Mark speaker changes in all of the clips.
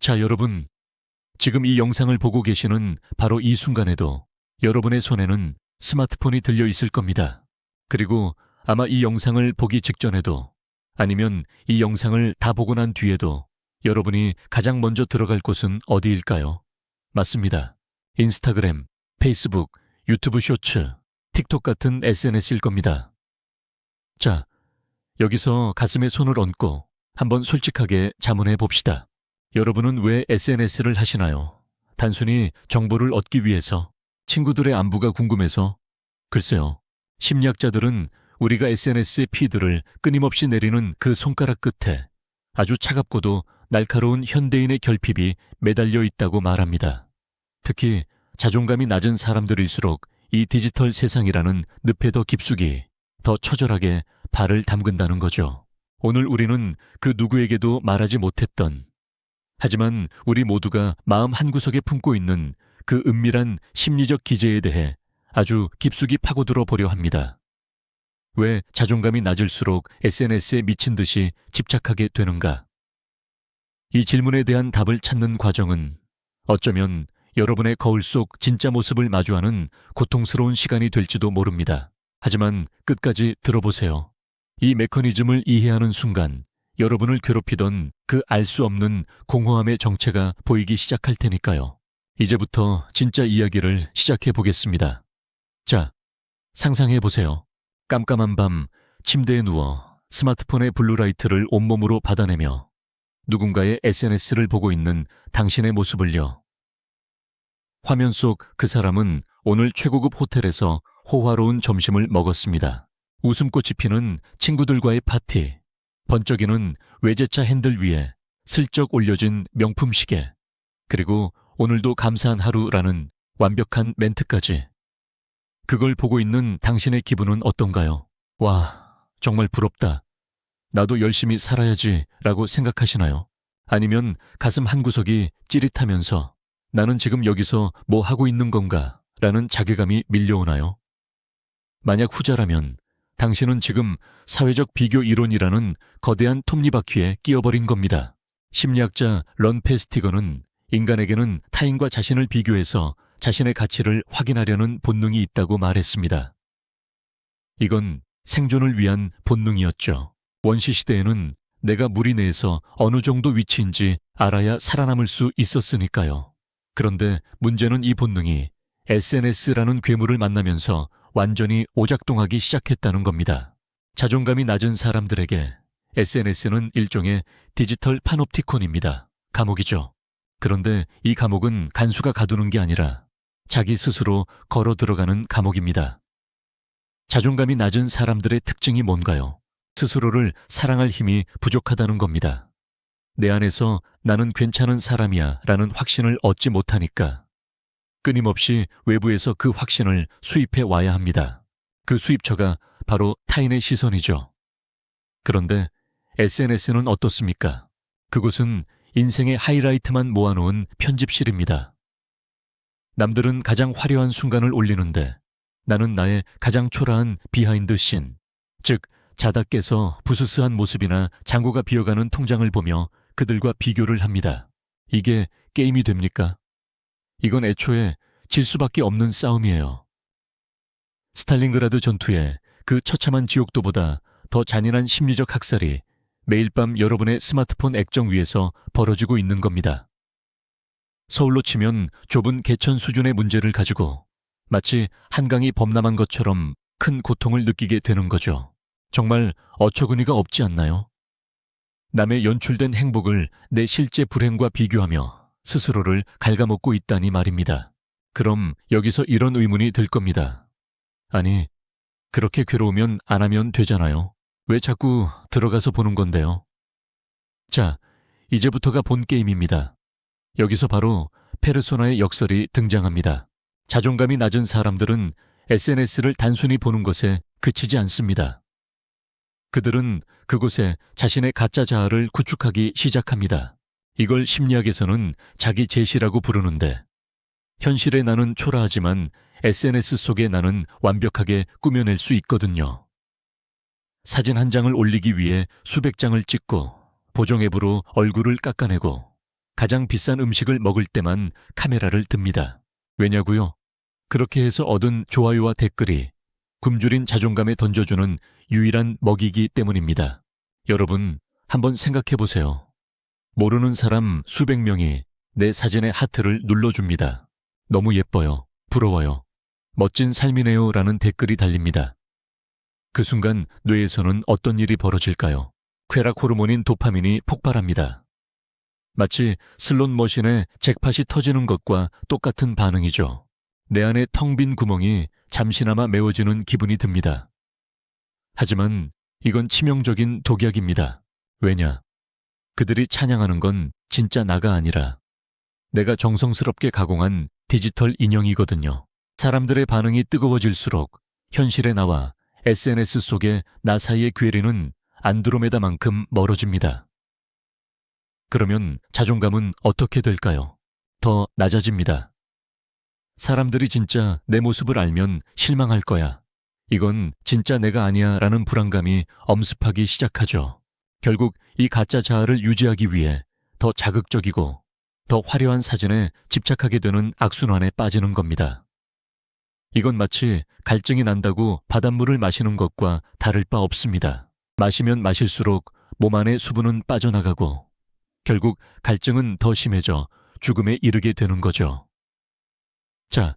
Speaker 1: 자, 여러분, 지금 이 영상을 보고 계시는 바로 이 순간에도 여러분의 손에는 스마트폰이 들려 있을 겁니다. 그리고 아마 이 영상을 보기 직전에도 아니면 이 영상을 다 보고 난 뒤에도 여러분이 가장 먼저 들어갈 곳은 어디일까요? 맞습니다. 인스타그램, 페이스북, 유튜브 쇼츠, 틱톡 같은 SNS일 겁니다. 자, 여기서 가슴에 손을 얹고 한번 솔직하게 자문해 봅시다. 여러분은 왜 SNS를 하시나요? 단순히 정보를 얻기 위해서? 친구들의 안부가 궁금해서? 글쎄요. 심리학자들은 우리가 SNS의 피드를 끊임없이 내리는 그 손가락 끝에 아주 차갑고도 날카로운 현대인의 결핍이 매달려 있다고 말합니다. 특히 자존감이 낮은 사람들일수록 이 디지털 세상이라는 늪에 더 깊숙이, 더 처절하게 발을 담근다는 거죠. 오늘 우리는 그 누구에게도 말하지 못했던, 하지만 우리 모두가 마음 한구석에 품고 있는 그 은밀한 심리적 기제에 대해 아주 깊숙이 파고들어 보려 합니다. 왜 자존감이 낮을수록 SNS에 미친 듯이 집착하게 되는가? 이 질문에 대한 답을 찾는 과정은 어쩌면 여러분의 거울 속 진짜 모습을 마주하는 고통스러운 시간이 될지도 모릅니다. 하지만 끝까지 들어보세요. 이 메커니즘을 이해하는 순간 여러분을 괴롭히던 그 알 수 없는 공허함의 정체가 보이기 시작할 테니까요. 이제부터 진짜 이야기를 시작해 보겠습니다. 자, 상상해 보세요. 깜깜한 밤 침대에 누워 스마트폰의 블루라이트를 온몸으로 받아내며 누군가의 SNS를 보고 있는 당신의 모습을요. 화면 속 그 사람은 오늘 최고급 호텔에서 호화로운 점심을 먹었습니다. 웃음꽃이 피는 친구들과의 파티, 번쩍이는 외제차 핸들 위에 슬쩍 올려진 명품 시계, 그리고 오늘도 감사한 하루라는 완벽한 멘트까지. 그걸 보고 있는 당신의 기분은 어떤가요? 와, 정말 부럽다. 나도 열심히 살아야지 라고 생각하시나요? 아니면 가슴 한구석이 찌릿하면서 나는 지금 여기서 뭐 하고 있는 건가 라는 자괴감이 밀려오나요? 만약 후자라면 당신은 지금 사회적 비교 이론이라는 거대한 톱니바퀴에 끼어버린 겁니다. 심리학자 런 페스티거는 인간에게는 타인과 자신을 비교해서 자신의 가치를 확인하려는 본능이 있다고 말했습니다. 이건 생존을 위한 본능이었죠. 원시시대에는 내가 무리 내에서 어느 정도 위치인지 알아야 살아남을 수 있었으니까요. 그런데 문제는 이 본능이 SNS라는 괴물을 만나면서 완전히 오작동하기 시작했다는 겁니다. 자존감이 낮은 사람들에게 SNS는 일종의 디지털 파놉티콘입니다. 감옥이죠. 그런데 이 감옥은 간수가 가두는 게 아니라 자기 스스로 걸어 들어가는 감옥입니다. 자존감이 낮은 사람들의 특징이 뭔가요? 스스로를 사랑할 힘이 부족하다는 겁니다. 내 안에서 나는 괜찮은 사람이야 라는 확신을 얻지 못하니까 끊임없이 외부에서 그 확신을 수입해 와야 합니다. 그 수입처가 바로 타인의 시선이죠. 그런데 SNS는 어떻습니까? 그곳은 인생의 하이라이트만 모아놓은 편집실입니다. 남들은 가장 화려한 순간을 올리는데 나는 나의 가장 초라한 비하인드 씬, 즉 자다 깨서 부스스한 모습이나 잔고가 비어가는 통장을 보며 그들과 비교를 합니다. 이게 게임이 됩니까? 이건 애초에 질 수밖에 없는 싸움이에요. 스탈린그라드 전투의 그 처참한 지옥도보다 더 잔인한 심리적 학살이 매일 밤 여러분의 스마트폰 액정 위에서 벌어지고 있는 겁니다. 서울로 치면 좁은 개천 수준의 문제를 가지고 마치 한강이 범람한 것처럼 큰 고통을 느끼게 되는 거죠. 정말 어처구니가 없지 않나요? 남의 연출된 행복을 내 실제 불행과 비교하며 스스로를 갉아먹고 있다니 말입니다. 그럼 여기서 이런 의문이 들 겁니다. 아니, 그렇게 괴로우면 안 하면 되잖아요. 왜 자꾸 들어가서 보는 건데요? 자, 이제부터가 본 게임입니다. 여기서 바로 페르소나의 역설이 등장합니다. 자존감이 낮은 사람들은 SNS를 단순히 보는 것에 그치지 않습니다. 그들은 그곳에 자신의 가짜 자아를 구축하기 시작합니다. 이걸 심리학에서는 자기 제시라고 부르는데 현실의 나는 초라하지만 SNS 속의 나는 완벽하게 꾸며낼 수 있거든요. 사진 한 장을 올리기 위해 수백 장을 찍고 보정 앱으로 얼굴을 깎아내고 가장 비싼 음식을 먹을 때만 카메라를 듭니다. 왜냐고요? 그렇게 해서 얻은 좋아요와 댓글이 굶주린 자존감에 던져주는 유일한 먹이기 때문입니다. 여러분, 한번 생각해 보세요. 모르는 사람 수백 명이 내 사진에 하트를 눌러줍니다. 너무 예뻐요. 부러워요. 멋진 삶이네요 라는 댓글이 달립니다. 그 순간 뇌에서는 어떤 일이 벌어질까요? 쾌락 호르몬인 도파민이 폭발합니다. 마치 슬롯 머신에 잭팟이 터지는 것과 똑같은 반응이죠. 내 안에 텅 빈 구멍이 잠시나마 메워지는 기분이 듭니다. 하지만 이건 치명적인 독약입니다. 왜냐? 그들이 찬양하는 건 진짜 나가 아니라 내가 정성스럽게 가공한 디지털 인형이거든요. 사람들의 반응이 뜨거워질수록 현실의 나와 SNS 속의 나 사이의 괴리는 안드로메다만큼 멀어집니다. 그러면 자존감은 어떻게 될까요? 더 낮아집니다. 사람들이 진짜 내 모습을 알면 실망할 거야. 이건 진짜 내가 아니야 라는 불안감이 엄습하기 시작하죠. 결국 이 가짜 자아를 유지하기 위해 더 자극적이고 더 화려한 사진에 집착하게 되는 악순환에 빠지는 겁니다. 이건 마치 갈증이 난다고 바닷물을 마시는 것과 다를 바 없습니다. 마시면 마실수록 몸 안의 수분은 빠져나가고 결국 갈증은 더 심해져 죽음에 이르게 되는 거죠. 자,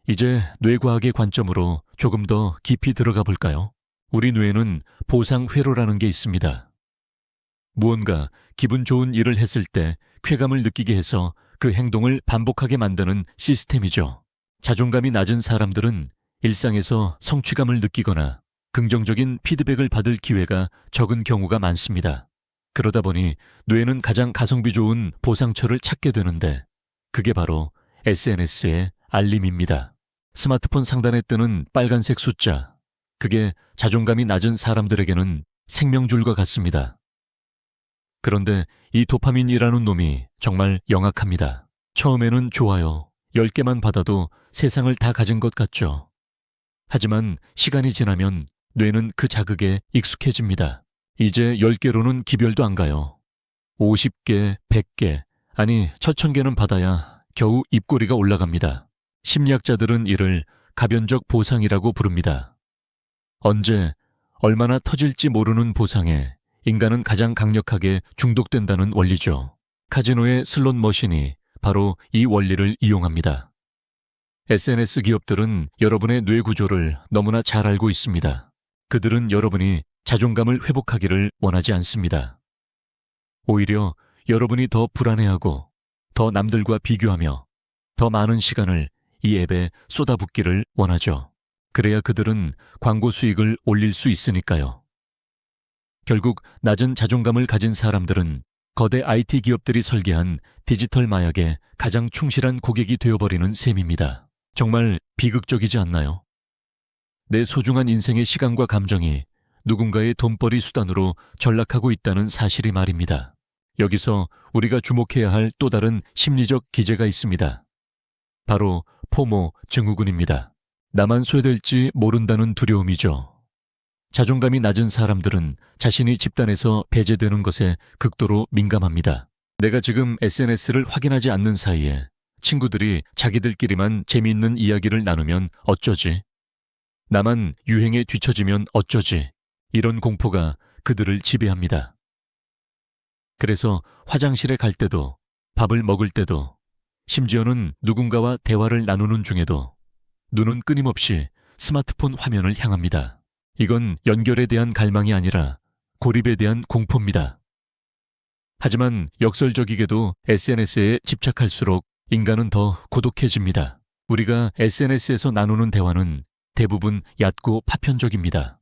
Speaker 1: 이제 뇌과학의 관점으로 조금 더 깊이 들어가 볼까요? 우리 뇌에는 보상회로라는 게 있습니다. 무언가 기분 좋은 일을 했을 때 쾌감을 느끼게 해서 그 행동을 반복하게 만드는 시스템이죠. 자존감이 낮은 사람들은 일상에서 성취감을 느끼거나 긍정적인 피드백을 받을 기회가 적은 경우가 많습니다. 그러다 보니 뇌는 가장 가성비 좋은 보상처를 찾게 되는데 그게 바로 SNS의 알림입니다. 스마트폰 상단에 뜨는 빨간색 숫자, 그게 자존감이 낮은 사람들에게는 생명줄과 같습니다. 그런데 이 도파민이라는 놈이 정말 영악합니다. 처음에는 좋아요, 10개만 받아도 세상을 다 가진 것 같죠. 하지만 시간이 지나면 뇌는 그 자극에 익숙해집니다. 이제 10개로는 기별도 안 가요. 50개, 100개, 아니 1000개는 받아야 겨우 입꼬리가 올라갑니다. 심리학자들은 이를 가변적 보상이라고 부릅니다. 언제, 얼마나 터질지 모르는 보상에 인간은 가장 강력하게 중독된다는 원리죠. 카지노의 슬롯 머신이 바로 이 원리를 이용합니다. SNS 기업들은 여러분의 뇌 구조를 너무나 잘 알고 있습니다. 그들은 여러분이 자존감을 회복하기를 원하지 않습니다. 오히려 여러분이 더 불안해하고 더 남들과 비교하며 더 많은 시간을 이 앱에 쏟아붓기를 원하죠. 그래야 그들은 광고 수익을 올릴 수 있으니까요. 결국 낮은 자존감을 가진 사람들은 거대 IT 기업들이 설계한 디지털 마약에 가장 충실한 고객이 되어버리는 셈입니다. 정말 비극적이지 않나요? 내 소중한 인생의 시간과 감정이 누군가의 돈벌이 수단으로 전락하고 있다는 사실이 말입니다. 여기서 우리가 주목해야 할 또 다른 심리적 기제가 있습니다. 바로 포모 증후군입니다. 나만 소외될지 모른다는 두려움이죠. 자존감이 낮은 사람들은 자신이 집단에서 배제되는 것에 극도로 민감합니다. 내가 지금 SNS를 확인하지 않는 사이에 친구들이 자기들끼리만 재미있는 이야기를 나누면 어쩌지? 나만 유행에 뒤처지면 어쩌지? 이런 공포가 그들을 지배합니다. 그래서 화장실에 갈 때도, 밥을 먹을 때도, 심지어는 누군가와 대화를 나누는 중에도 눈은 끊임없이 스마트폰 화면을 향합니다. 이건 연결에 대한 갈망이 아니라 고립에 대한 공포입니다. 하지만 역설적이게도 SNS에 집착할수록 인간은 더 고독해집니다. 우리가 SNS에서 나누는 대화는 대부분 얕고 파편적입니다.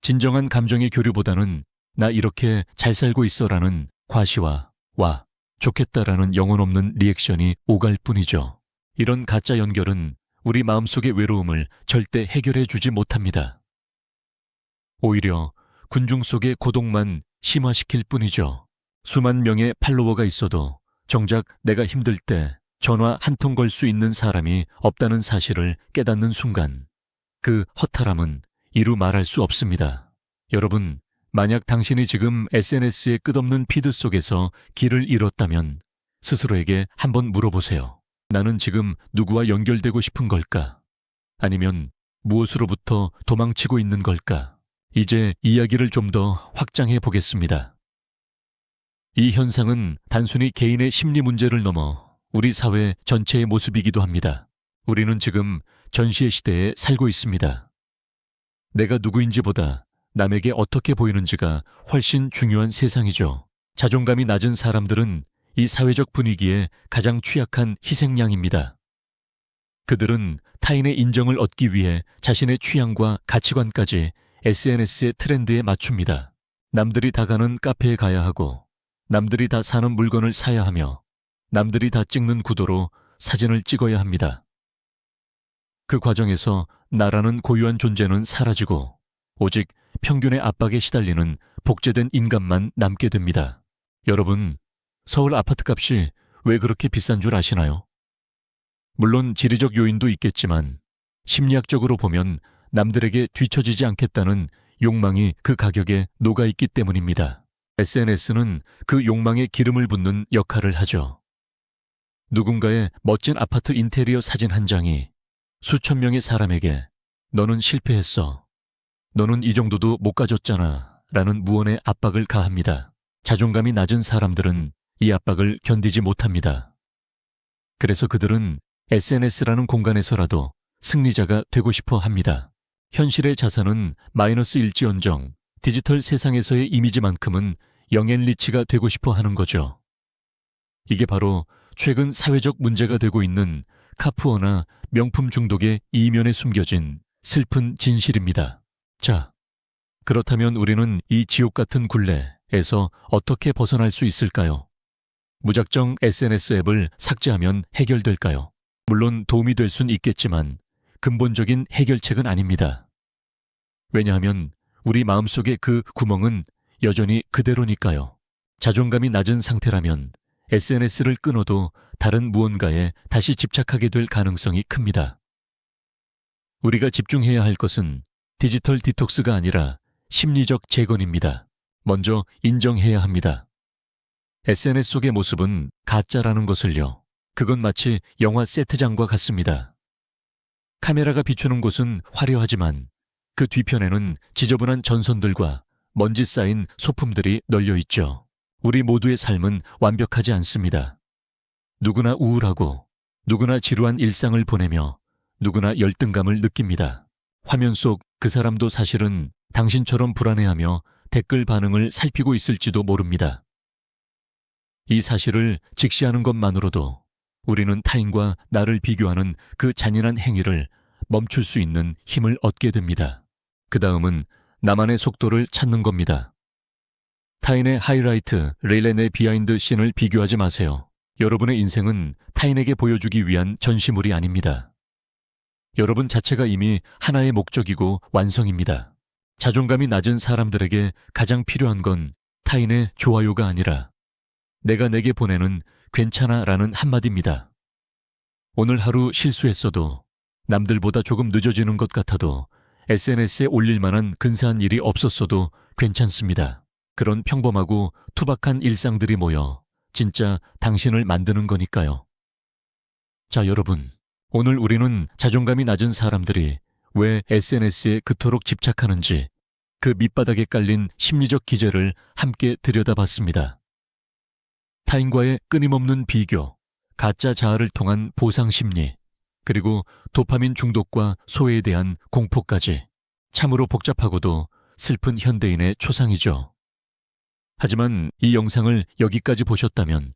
Speaker 1: 진정한 감정의 교류보다는 나 이렇게 잘 살고 있어라는 과시와 와, 좋겠다라는 영혼 없는 리액션이 오갈 뿐이죠. 이런 가짜 연결은 우리 마음속의 외로움을 절대 해결해 주지 못합니다. 오히려 군중 속의 고독만 심화시킬 뿐이죠. 수만 명의 팔로워가 있어도 정작 내가 힘들 때 전화 한 통 걸 수 있는 사람이 없다는 사실을 깨닫는 순간 그 허탈함은 이루 말할 수 없습니다. 여러분, 만약 당신이 지금 SNS의 끝없는 피드 속에서 길을 잃었다면 스스로에게 한번 물어보세요. 나는 지금 누구와 연결되고 싶은 걸까? 아니면 무엇으로부터 도망치고 있는 걸까? 이제 이야기를 좀 더 확장해 보겠습니다. 이 현상은 단순히 개인의 심리 문제를 넘어 우리 사회 전체의 모습이기도 합니다. 우리는 지금 전시의 시대에 살고 있습니다. 내가 누구인지보다 남에게 어떻게 보이는지가 훨씬 중요한 세상이죠. 자존감이 낮은 사람들은 이 사회적 분위기에 가장 취약한 희생양입니다. 그들은 타인의 인정을 얻기 위해 자신의 취향과 가치관까지 SNS의 트렌드에 맞춥니다. 남들이 다 가는 카페에 가야 하고, 남들이 다 사는 물건을 사야 하며, 남들이 다 찍는 구도로 사진을 찍어야 합니다. 그 과정에서 나라는 고유한 존재는 사라지고 오직 평균의 압박에 시달리는 복제된 인간만 남게 됩니다. 여러분, 서울 아파트값이 왜 그렇게 비싼 줄 아시나요? 물론 지리적 요인도 있겠지만 심리학적으로 보면 남들에게 뒤처지지 않겠다는 욕망이 그 가격에 녹아있기 때문입니다. SNS는 그 욕망에 기름을 붓는 역할을 하죠. 누군가의 멋진 아파트 인테리어 사진 한 장이 수천 명의 사람에게 너는 실패했어, 너는 이 정도도 못 가졌잖아 라는 무언의 압박을 가합니다. 자존감이 낮은 사람들은 이 압박을 견디지 못합니다. 그래서 그들은 SNS라는 공간에서라도 승리자가 되고 싶어 합니다. 현실의 자산은 마이너스 일지언정 디지털 세상에서의 이미지만큼은 영앤리치가 되고 싶어 하는 거죠. 이게 바로 최근 사회적 문제가 되고 있는 카푸어나 명품 중독의 이면에 숨겨진 슬픈 진실입니다. 자, 그렇다면 우리는 이 지옥 같은 굴레에서 어떻게 벗어날 수 있을까요? 무작정 SNS 앱을 삭제하면 해결될까요? 물론 도움이 될 순 있겠지만 근본적인 해결책은 아닙니다. 왜냐하면 우리 마음속의 그 구멍은 여전히 그대로니까요. 자존감이 낮은 상태라면 SNS를 끊어도 다른 무언가에 다시 집착하게 될 가능성이 큽니다. 우리가 집중해야 할 것은 디지털 디톡스가 아니라 심리적 재건입니다. 먼저 인정해야 합니다. SNS 속의 모습은 가짜라는 것을요. 그건 마치 영화 세트장과 같습니다. 카메라가 비추는 곳은 화려하지만 그 뒤편에는 지저분한 전선들과 먼지 쌓인 소품들이 널려 있죠. 우리 모두의 삶은 완벽하지 않습니다. 누구나 우울하고 누구나 지루한 일상을 보내며 누구나 열등감을 느낍니다. 화면 속 그 사람도 사실은 당신처럼 불안해하며 댓글 반응을 살피고 있을지도 모릅니다. 이 사실을 직시하는 것만으로도 우리는 타인과 나를 비교하는 그 잔인한 행위를 멈출 수 있는 힘을 얻게 됩니다. 그 다음은 나만의 속도를 찾는 겁니다. 타인의 하이라이트, 레일의 비하인드 씬을 비교하지 마세요. 여러분의 인생은 타인에게 보여주기 위한 전시물이 아닙니다. 여러분 자체가 이미 하나의 목적이고 완성입니다. 자존감이 낮은 사람들에게 가장 필요한 건 타인의 좋아요가 아니라 내가 내게 보내는 괜찮아라는 한마디입니다. 오늘 하루 실수했어도 남들보다 조금 늦어지는 것 같아도 SNS에 올릴 만한 근사한 일이 없었어도 괜찮습니다. 그런 평범하고 투박한 일상들이 모여 진짜 당신을 만드는 거니까요. 자, 여러분. 오늘 우리는 자존감이 낮은 사람들이 왜 SNS에 그토록 집착하는지 그 밑바닥에 깔린 심리적 기제를 함께 들여다봤습니다. 타인과의 끊임없는 비교, 가짜 자아를 통한 보상 심리, 그리고 도파민 중독과 소외에 대한 공포까지 참으로 복잡하고도 슬픈 현대인의 초상이죠. 하지만 이 영상을 여기까지 보셨다면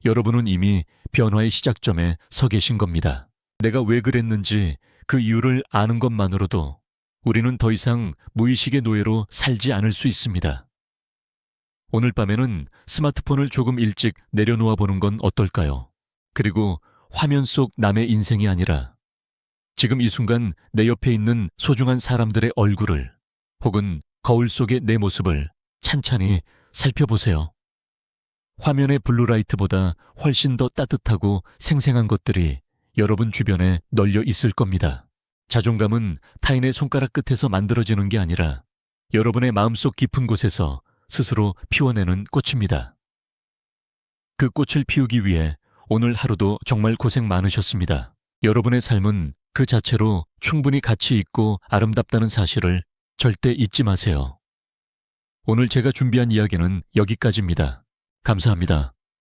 Speaker 1: 여러분은 이미 변화의 시작점에 서 계신 겁니다. 내가 왜 그랬는지 그 이유를 아는 것만으로도 우리는 더 이상 무의식의 노예로 살지 않을 수 있습니다. 오늘 밤에는 스마트폰을 조금 일찍 내려놓아 보는 건 어떨까요? 그리고 화면 속 남의 인생이 아니라 지금 이 순간 내 옆에 있는 소중한 사람들의 얼굴을 혹은 거울 속의 내 모습을 찬찬히 살펴보세요. 화면의 블루라이트보다 훨씬 더 따뜻하고 생생한 것들이 여러분 주변에 널려 있을 겁니다. 자존감은 타인의 손가락 끝에서 만들어지는 게 아니라 여러분의 마음속 깊은 곳에서 스스로 피워내는 꽃입니다. 그 꽃을 피우기 위해 오늘 하루도 정말 고생 많으셨습니다. 여러분의 삶은 그 자체로 충분히 가치 있고 아름답다는 사실을 절대 잊지 마세요. 오늘 제가 준비한 이야기는 여기까지입니다. 감사합니다.